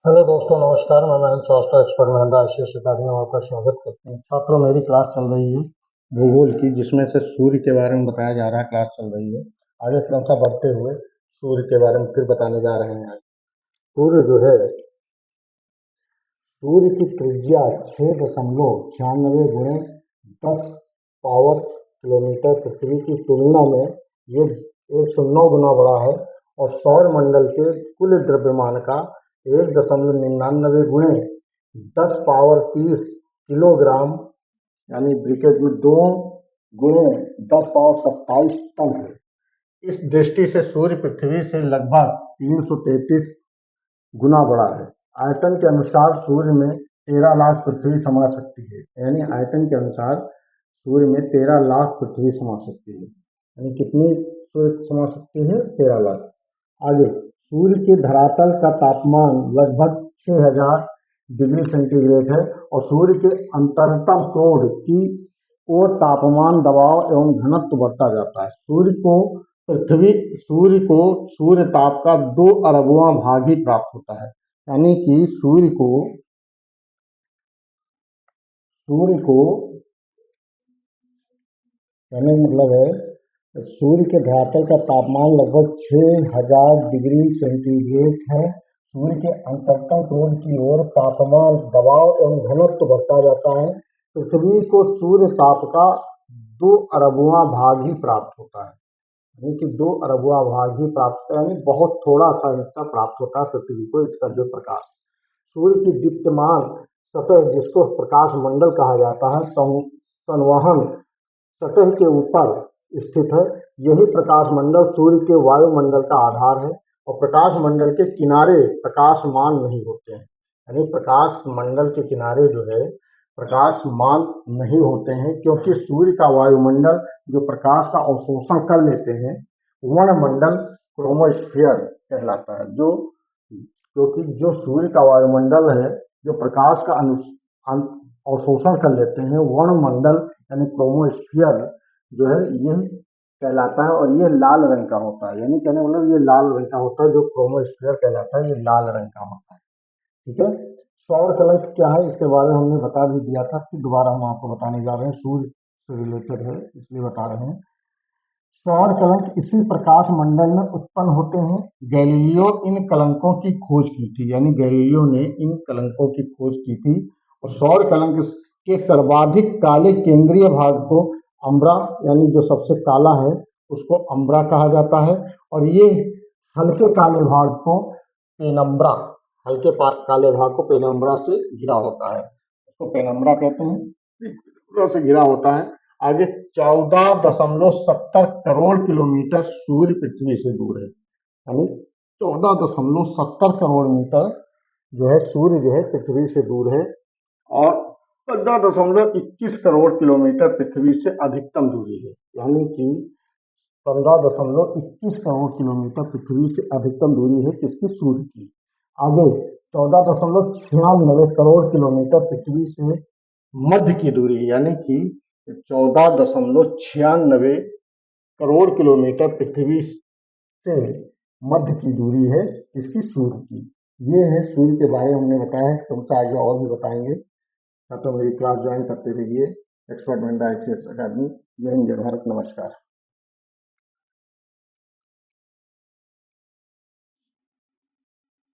Hello दोस्तों, नमस्कार। मैं महेंद्र श्रीवास्तव, एक्सपर्ट महेंद्र आईसीएस अकादमी में आपका स्वागत करता हूँ। छात्रों, मेरी क्लास चल रही है भूगोल की, जिसमें से सूर्य के बारे में बताया जा रहा है। क्लास चल रही है, आगे क्रम सा बढ़ते हुए सूर्य के बारे में फिर बताने जा रहे हैं। सूर्य जो है, सूर्य की त्रिज्या 6.96 गुणे 10 पावर किलोमीटर पृथ्वी की तुलना में ये 109 गुना बड़ा है, और सौर मंडल के कुल द्रव्यमान का 1.99 गुणे 10 पावर 30 किलोग्राम, यानी ब्रिकेट में 2 गुणे 10 पावर 27 टन है। इस दृष्टि से सूर्य पृथ्वी से लगभग 333 गुना बड़ा है। आयतन के अनुसार सूर्य में 13 लाख पृथ्वी समा सकती है। यानी आयतन के अनुसार सूर्य में 13 लाख पृथ्वी समा सकती है। यानी कितनी सूर्य समा सकती है? 13 लाख। आगे, सूर्य के धरातल का तापमान लगभग 6000 डिग्री सेंटीग्रेड है, और सूर्य के अंतरतम कोण की ओर तापमान, दबाव एवं घनत्व बढ़ता जाता है। सूर्य को सूर्य ताप का 2 अरबवां भाग ही प्राप्त होता है। यानी कि सूर्य को कहने का मतलब है, सूर्य के धरातल का तापमान लगभग 6000 डिग्री सेंटीग्रेड है। सूर्य के अंतरतम कोण की ओर तापमान, दबाव एवं घनत्व बढ़ता जाता है। पृथ्वी को सूर्य ताप का 2 अरबवां भाग ही प्राप्त होता है। यानी कि 2 अरबवां भाग ही प्राप्त होता है, यानी बहुत थोड़ा सा हिस्सा प्राप्त होता है पृथ्वी को इसका जो प्रकाश। सूर्य की दीप्यमान सतह, जिसको प्रकाश मंडल कहा जाता है, संवहन सतह के ऊपर स्थित है। यही प्रकाश मंडल सूर्य के वायुमंडल का आधार है, और प्रकाश मंडल के किनारे प्रकाशमान नहीं होते हैं। यानी प्रकाश मंडल के किनारे जो है प्रकाशमान नहीं होते हैं, क्योंकि सूर्य का वायुमंडल जो प्रकाश का अवशोषण कर लेते हैं, वर्णमंडल क्रोमोस्फीयर कहलाता है। क्योंकि जो सूर्य का वायुमंडल है, जो प्रकाश का अवशोषण कर लेते हैं, वर्णमंडल यानी क्रोमोस्फीयर जो है, यह कहलाता है, और यह लाल रंग का होता है। यानी कहने मतलब ये लाल रंग का होता है, जो क्रोमोस्फीयर कहलाता है, ये लाल रंग का होता है। ठीक है। सौर कलंक क्या है, इसके बारे में हमने बता भी दिया था, फिर दोबारा हम आपको बताने जा रहे हैं। सूर्य से रिलेटेड है, इसलिए बता रहे हैं। सौर कलंक इसी प्रकाश मंडल में उत्पन्न होते हैं। गैलीलियो इन कलंकों की खोज की थी, यानी गैलीलियो ने इन कलंकों की खोज की थी। और सौर कलंक के सर्वाधिक काले केंद्रीय भाग को अम्ब्रा, यानी जो सबसे काला है उसको अम्ब्रा कहा जाता है, और ये हल्के काले भाग को पेनम्ब्रा, काले भाग को पेनम्ब्रा से घिरा होता है, उसको पेनम्ब्रा कहते हैं, पेनम्ब्रा से घिरा होता है। आगे 14.70 करोड़ किलोमीटर सूर्य पृथ्वी से दूर है। यानी 14.70 करोड़ मीटर जो है सूर्य जो है पृथ्वी से दूर है, और 15.21 करोड़ किलोमीटर पृथ्वी से अधिकतम दूरी है। यानी कि 15.21 करोड़ किलोमीटर पृथ्वी से अधिकतम दूरी है किसकी? सूर्य की। आगे 14.96 करोड़ किलोमीटर पृथ्वी से मध्य की दूरी है। यानी कि 14.96 करोड़ किलोमीटर पृथ्वी से मध्य की दूरी है इसकी? सूर्य की। ये है सूर्य के बारे में हमने बताया है, तुमसे आगे और भी बताएंगे। तो मेरी क्लास ज्वाइन करते रहिए, एक्सपर्ट महेंद्र आईसीएस अकादमी। जय हिंद, जय भारत, नमस्कार।